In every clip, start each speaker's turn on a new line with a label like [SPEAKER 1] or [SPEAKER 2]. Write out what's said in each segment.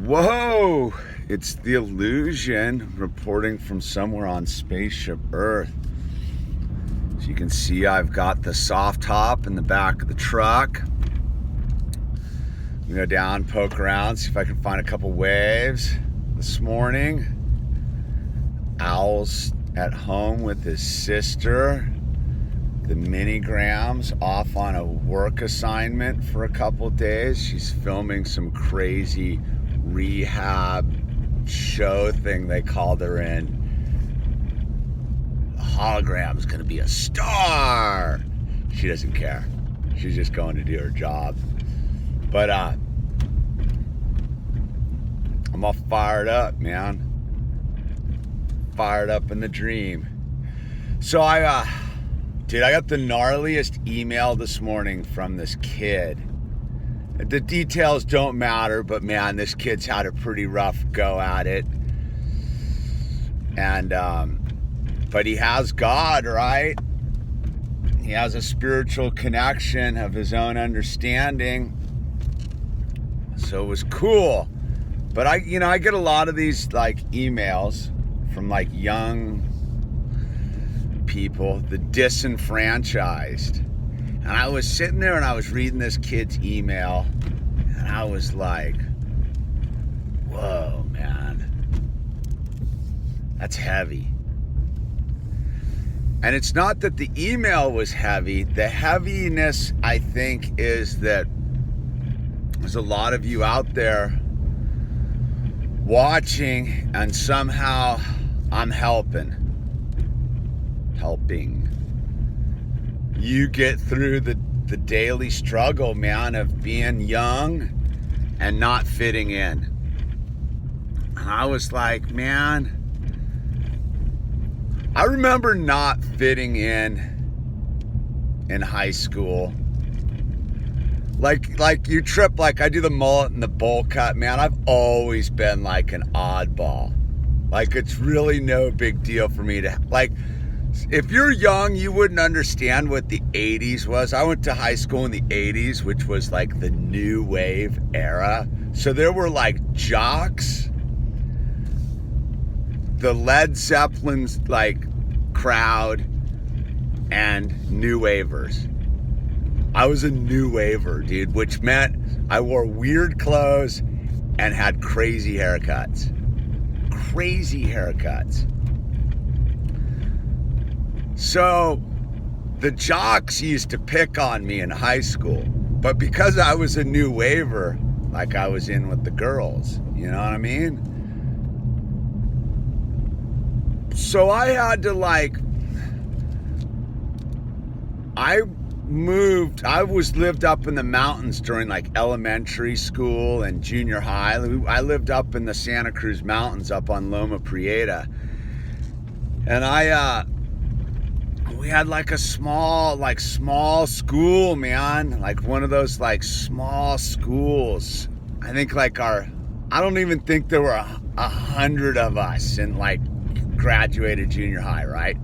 [SPEAKER 1] Whoa! It's the Illusion reporting from somewhere on Spaceship Earth. As you can see, I've got the soft top in the back of the truck. I'm gonna go down, poke around, see if I can find a couple waves. This morning, Owl's at home with his sister. The Minigrams off on a work assignment for a couple days. She's filming some crazy rehab show thing they called her in. The hologram's gonna be a star. She doesn't care. She's just going to do her job. But I'm all fired up, man. Fired up in the dream. So I got the gnarliest email this morning from this kid. The details don't matter, but man, this kid's had a pretty rough go at it. And, but he has God, right? He has a spiritual connection of his own understanding. So it was cool. But I get a lot of these like emails from like young people, the disenfranchised. And I was sitting there and I was reading this kid's email and I was like, whoa, man, that's heavy. And it's not that the email was heavy. The heaviness, I think, is that there's a lot of you out there watching and somehow I'm helping you get through the daily struggle, man, of being young and not fitting in. And I was like, man, I remember not fitting in high school. Like you trip, like I do the mullet and the bowl cut, man. I've always been like an oddball. Like it's really no big deal for me to, like, if you're young, you wouldn't understand what the 80s was. I went to high school in the 80s, which was like the new wave era. So there were like jocks, the Led Zeppelin's like crowd, and new wavers. I was a new waver, dude, which meant I wore weird clothes and had crazy haircuts. Crazy haircuts. So the jocks used to pick on me in high school, but because I was a new waver, like I was in with the girls, you know what I mean? So I had to lived up in the mountains during like elementary school and junior high. I lived up in the Santa Cruz Mountains up on Loma Prieta. And we had like a small school, man. Like one of those like small schools. I think I don't even think there were 100 of us in like graduated junior high, right?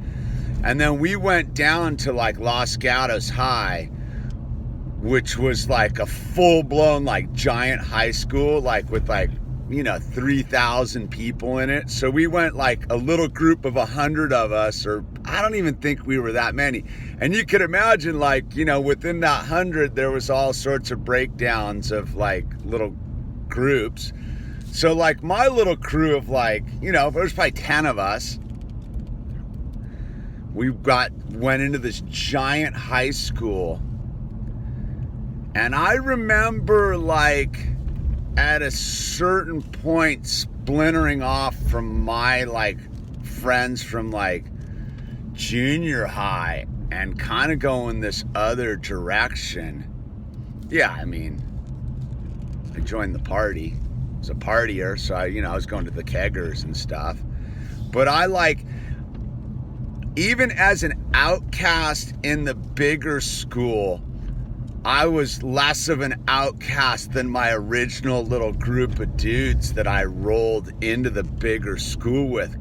[SPEAKER 1] And then we went down to like Los Gatos High, which was like a full-blown like giant high school, like with like, 3,000 people in it. So we went like a little group of 100 of us, or I don't even think we were that many. And you could imagine like, within that 100, there was all sorts of breakdowns of like little groups. So like my little crew of like, there was probably 10 of us. We went into this giant high school. And I remember like at a certain point splintering off from my like friends from like junior high and kind of going this other direction. Yeah, I mean, I joined the party. I was a partier, so I was going to the keggers and stuff. But I even as an outcast in the bigger school, I was less of an outcast than my original little group of dudes that I rolled into the bigger school with.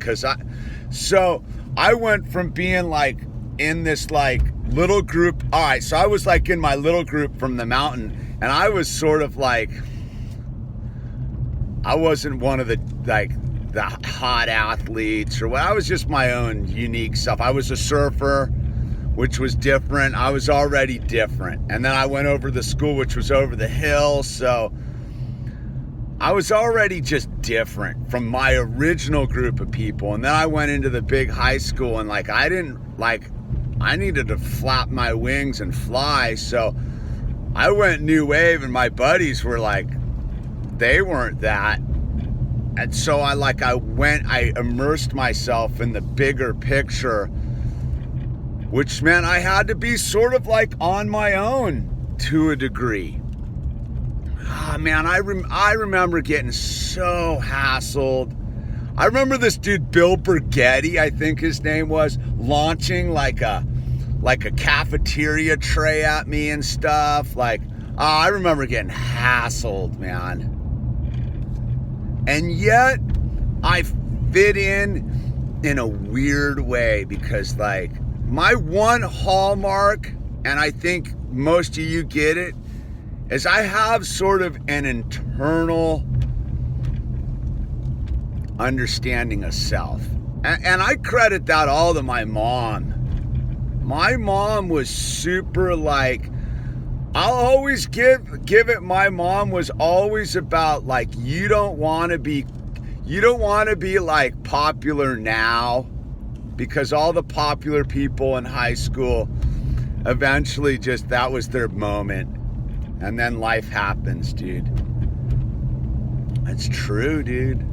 [SPEAKER 1] So I went from being like in this like little group. All right, so I was like in my little group from the mountain, and I was sort of like, I wasn't one of the hot athletes or what. I was just my own unique self. I was a surfer, which was different. I was already different. And then I went over to the school, which was over the hill. So I was already just different from my original group of people. And then I went into the big high school, and I needed to flap my wings and fly. So I went new wave, and my buddies were like, they weren't that. And so I immersed myself in the bigger picture, which meant I had to be sort of like on my own to a degree. Ah, man, I remember getting so hassled. I remember this dude, Bill Burgetti, I think his name was, launching like a cafeteria tray at me and stuff. I remember getting hassled, man. And yet I fit in a weird way, because my one hallmark, and I think most of you get it, is I have sort of an internal understanding of self. And I credit that all to my mom. My mom was super I'll always give it. My mom was always about you don't want to be popular now, because all the popular people in high school eventually that was their moment, and then life happens, dude. It's true, dude.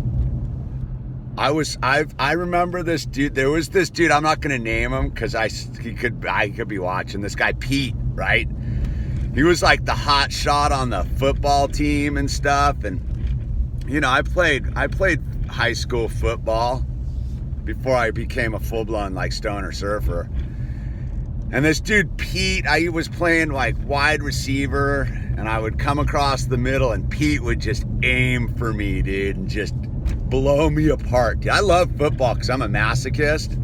[SPEAKER 1] I remember this dude. There was this dude, I'm not gonna name him because I could be watching, this guy Pete, right? He was like the hot shot on the football team and stuff. And I played high school football before I became a full-blown stoner surfer. And this dude Pete, I was playing wide receiver, and I would come across the middle, and Pete would just aim for me, dude, and just blow me apart. Dude, I love football because I'm a masochist.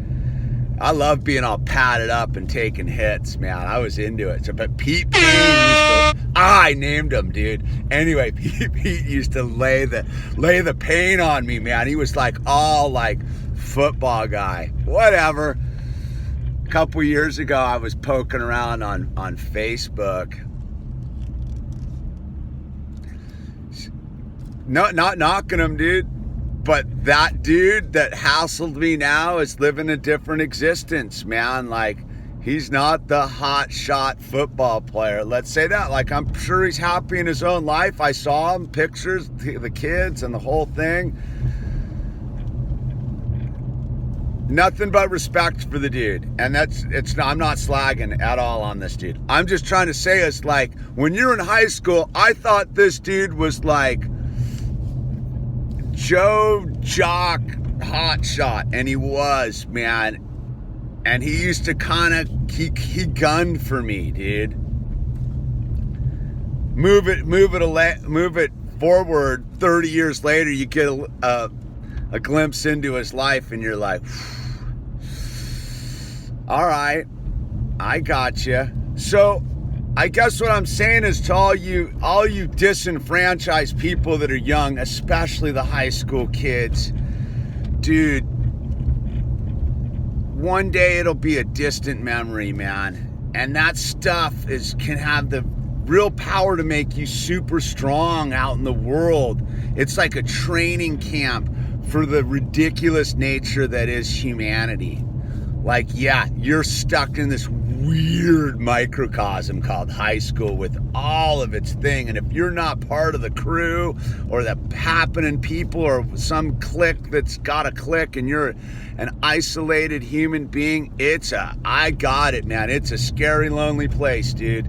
[SPEAKER 1] I love being all padded up and taking hits, man. I was into it. But Pete Payne used to, I named him, dude. Anyway, Pete used to lay the pain on me, man. He was all football guy. Whatever. A couple years ago, I was poking around on Facebook. Not knocking him, dude. But that dude that hassled me now is living a different existence, man. He's not the hot shot football player. Let's say that. I'm sure he's happy in his own life. I saw him, pictures, the kids and the whole thing. Nothing but respect for the dude. And I'm not slagging at all on this dude. I'm just trying to say is when you're in high school, I thought this dude was Joe Jock hotshot, and he was, man. And he used to he gunned for me, dude. Move it forward 30 years later, you get a glimpse into his life, and you're like, all right, I got you. So I guess what I'm saying is, to all you disenfranchised people that are young, especially the high school kids, dude, one day it'll be a distant memory, man. And that stuff can have the real power to make you super strong out in the world. It's like a training camp for the ridiculous nature that is humanity. You're stuck in this weird microcosm called high school with all of its thing, and if you're not part of the crew or the happening people or some clique that's got a clique, and you're an isolated human being, I got it, man. It's a scary, lonely place, dude.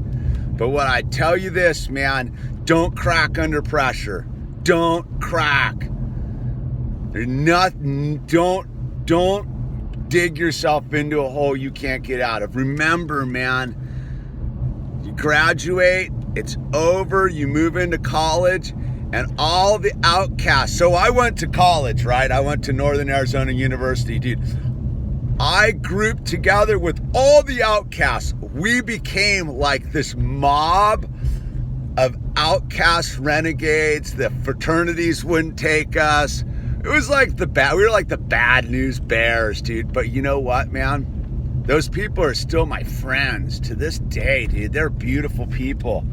[SPEAKER 1] But what I tell you this, man, don't crack under pressure. Don't crack. There's nothing. Don't dig yourself into a hole you can't get out of. Remember, man, you graduate, it's over, you move into college, and all the outcasts. So I went to college, right? I went to Northern Arizona University, dude. I grouped together with all the outcasts. We became this mob of outcast renegades. The fraternities wouldn't take us. It was like we were like the bad news bears, dude. But you know what, man? Those people are still my friends to this day, dude. They're beautiful people.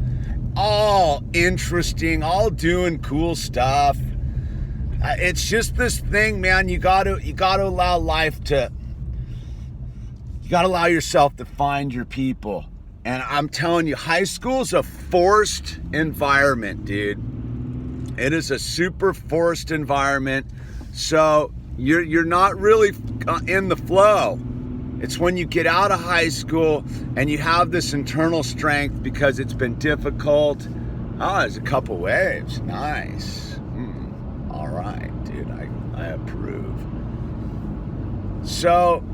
[SPEAKER 1] All interesting, all doing cool stuff. It's just this thing, man. You gotta allow life to. You gotta allow yourself to find your people. And I'm telling you, high school is a forced environment, dude. It is a super forced environment. So you're not really in the flow. It's when you get out of high school and you have this internal strength because it's been difficult. Oh, there's a couple waves. Nice. All right, dude. I approve. So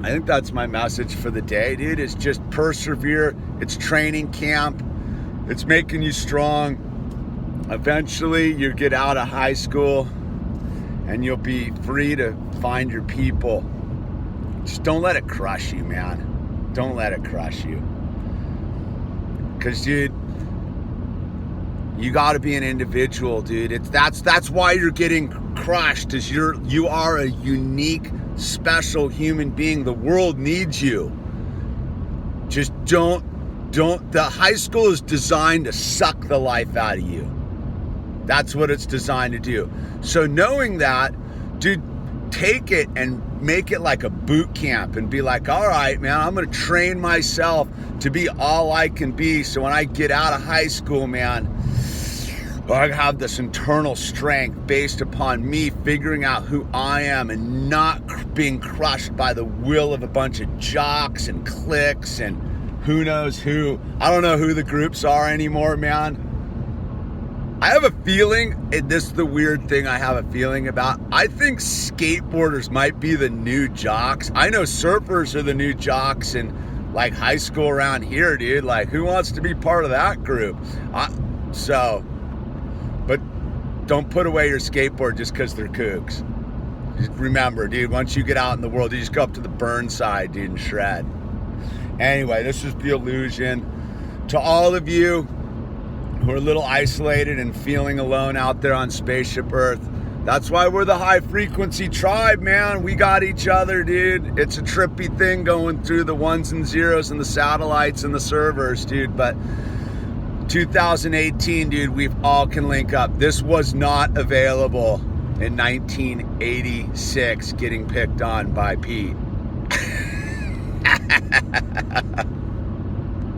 [SPEAKER 1] I think that's my message for the day, dude. Is just persevere. It's training camp. It's making you strong. Eventually, you get out of high school and you'll be free to find your people. Just don't let it crush you, man. Don't let it crush you. Because, dude, you got to be an individual, dude. That's why you're getting crushed. Is you are a unique, special human being. The world needs you. Just don't. The high school is designed to suck the life out of you. That's what it's designed to do. So knowing that, dude, take it and make it like a boot camp and be like, all right, man, I'm going to train myself to be all I can be. So when I get out of high school, man, I have this internal strength based upon me figuring out who I am and not being crushed by the will of a bunch of jocks and cliques and who knows who. I don't know who the groups are anymore, man. I have a feeling, and this is the weird thing I have a feeling about, I think skateboarders might be the new jocks. I know surfers are the new jocks in like high school around here, dude. Like, who wants to be part of that group? But don't put away your skateboard just because they're kooks. Just remember, dude, once you get out in the world, you just go up to the burn side, dude, and shred. Anyway, this is The Illusion. To all of you who are a little isolated and feeling alone out there on Spaceship Earth, that's why we're the high frequency tribe, man. We got each other, dude. It's a trippy thing going through the ones and zeros and the satellites and the servers, dude. But 2018, dude, we all can link up. This was not available in 1986, getting picked on by Pete.